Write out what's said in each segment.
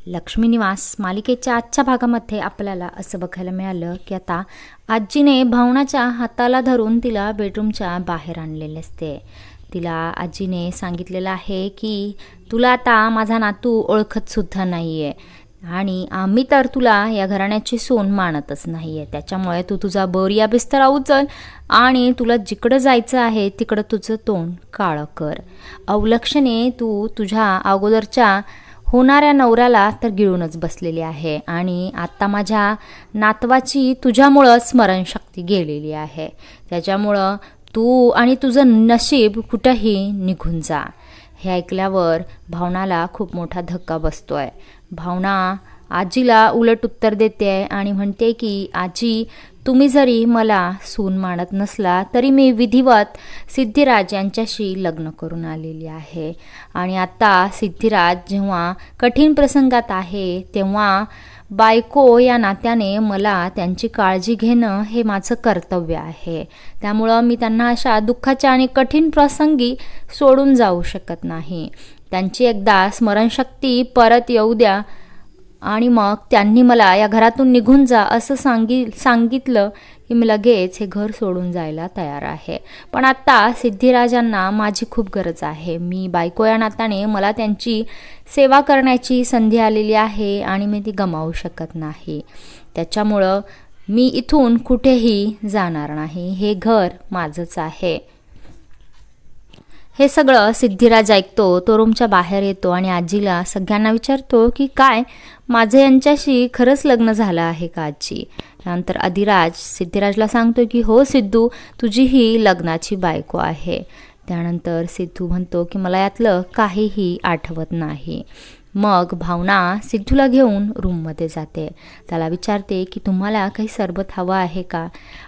लक्ष्मी निवास मालिकेच्या आजच्या भागामध्ये आपल्याला असं बघायला मिळालं की आता आजीने भावनाच्या हाताला धरून तिला बेडरूमच्या बाहेर आणलेले असते। तिला आजीने सांगितलेलं आहे की तुला आता माझा नातू ओळखत सुद्धा नाहीये आणि आम्ही तर तुला या घराण्याची सून मानतच नाहीये, त्याच्यामुळे तू तुझा बोरिया बिस्तरा उचल आणि तुला जिकडं जायचं आहे तिकडं तुझं तोंड काळं कर। अवलक्षणे तू तुझ्या अगोदरच्या होणाऱ्या नवऱ्याला तर गिळूनच बसलेली आहे आणि आता माझ्या नातवाची तुझ्यामुळं स्मरणशक्ती गेलेली आहे, त्याच्यामुळं तू आणि तुझं नशीब कुठंही निघून जा। हे ऐकल्यावर भावनाला खूप मोठा धक्का बसतोय। भावना आजीला उलट उत्तर देते आणि म्हणते की आजी, तुम्ही जरी मला सून मानत नसला तरी मी विधिवत सिद्धिराज यांच्याशी लग्न करून आलेली आहे आणि आता सिद्धिराज जेव्हा कठीण प्रसंगात आहे तेव्हा बायको या नात्याने मला त्यांची काळजी घेणं हे माझं कर्तव्य आहे, त्यामुळं मी त्यांना अशा दुःखाच्या आणि कठीण प्रसंगी सोडून जाऊ शकत नाही। त्यांची एकदा स्मरणशक्ती परत येऊ द्या आणि मग त्यांनी मला या घरातून निघून जा असं सांगितलं की मी लगेच हे घर सोडून जायला तयार आहे। पण आता सिद्धिराजांना माझी खूप गरज आहे, मी बायको या नात्याने मला त्यांची सेवा करण्याची संधी आलेली आहे आणि मी ती गमावू शकत नाही, त्याच्यामुळं मी इथून कुठेही जाणार नाही, हे घर माझंच आहे। हे सगळं सिद्धिराज ऐकतो, तो रूमच्या बाहेर येतो आणि आजीला सगळ्यांना विचारतो की काय माझं यांच्याशी खरंच लग्न झालं आहे का आजी। त्यानंतर अधिराज सिद्धिराजला सांगतो की हो सिद्धू, तुझी ही लग्नाची बायको आहे। त्यानंतर सिद्धू म्हणतो की मला यातलं काहीही आठवत नाही। मग भावना सिद्धूला घेऊन रूममध्ये जाते, त्याला विचारते की तुम्हाला काही सरबत हवं आहे का,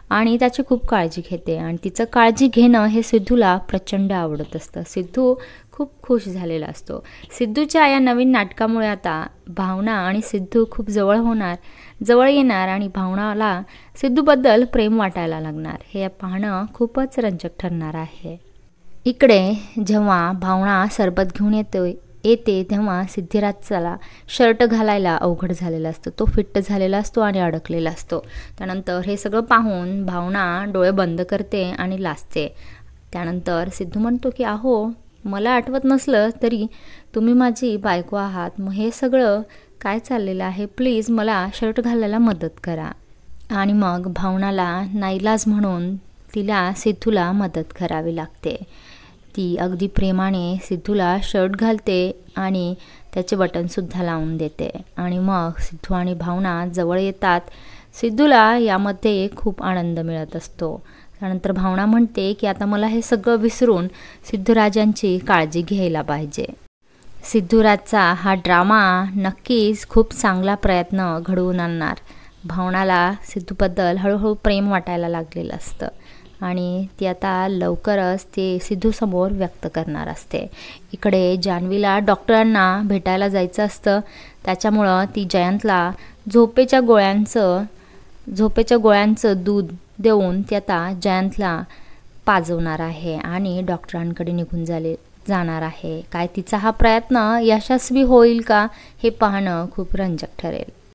आणि त्याची खूप काळजी घेते आणि तिचं काळजी घेणं हे सिद्धूला प्रचंड आवडत असतं। सिद्धू खूप खुश झालेला असतो। सिद्धूच्या या नवीन नाटकामुळे आता भावना आणि सिद्धू खूप जवळ येणार आणि भावनाला सिद्धूबद्दल प्रेम वाटायला लागणार, हे पाहणं खूपच रंजक ठरणार आहे। इकडे जेव्हा भावना सरबत घेऊन येते तेव्हा सिद्धिराजला शर्ट घालायला अवघड झालेला असतो, तो फिट्ट झालेला असतो आणि अडकलेला असतो। त्यानंतर हे सगळं पाहून भावना डोळे बंद करते आणि लाजते। त्यानंतर सिद्धू म्हणतो की अहो, मला आठवत नसलं तरी तुम्ही माझी बायको आहात, मग हे सगळं काय चाललेलं आहे, प्लीज मला शर्ट घालायला मदत करा। आणि मग भावनाला नाईलाज म्हणून तिला सिद्धूला मदत करावी लागते। ती अगदी प्रेमाने सिद्धूला शर्ट घालते आणि त्याचे बटनसुद्धा लावून देते आणि मग सिद्धू आणि भावना जवळ येतात। सिद्धूला यामध्ये खूप आनंद मिळत असतो। त्यानंतर भावना म्हणते की आता मला हे सगळं विसरून सिद्धूराजांची काळजी घ्यायला पाहिजे। सिद्धूराजचा हा ड्रामा नक्कीच खूप चांगला प्रयत्न घडवून आणणार। भावनाला सिद्धूबद्दल हळूहळू प्रेम वाटायला लागलेलं असतं आणि ती आता लवकरच ते सिद्धूसमोर व्यक्त करणार असते। इकडे जान्हवीला डॉक्टरांना भेटायला जायचं असतं, त्याच्यामुळं ती जयंतला झोपेच्या गोळ्यांचं दूध देऊन ती आता जयंतला पाजवणार आहे आणि डॉक्टरांकडे निघून जाणार आहे। काय तिचा हा प्रयत्न यशस्वी होईल का, हे पाहणं खूप रंजक ठरेल।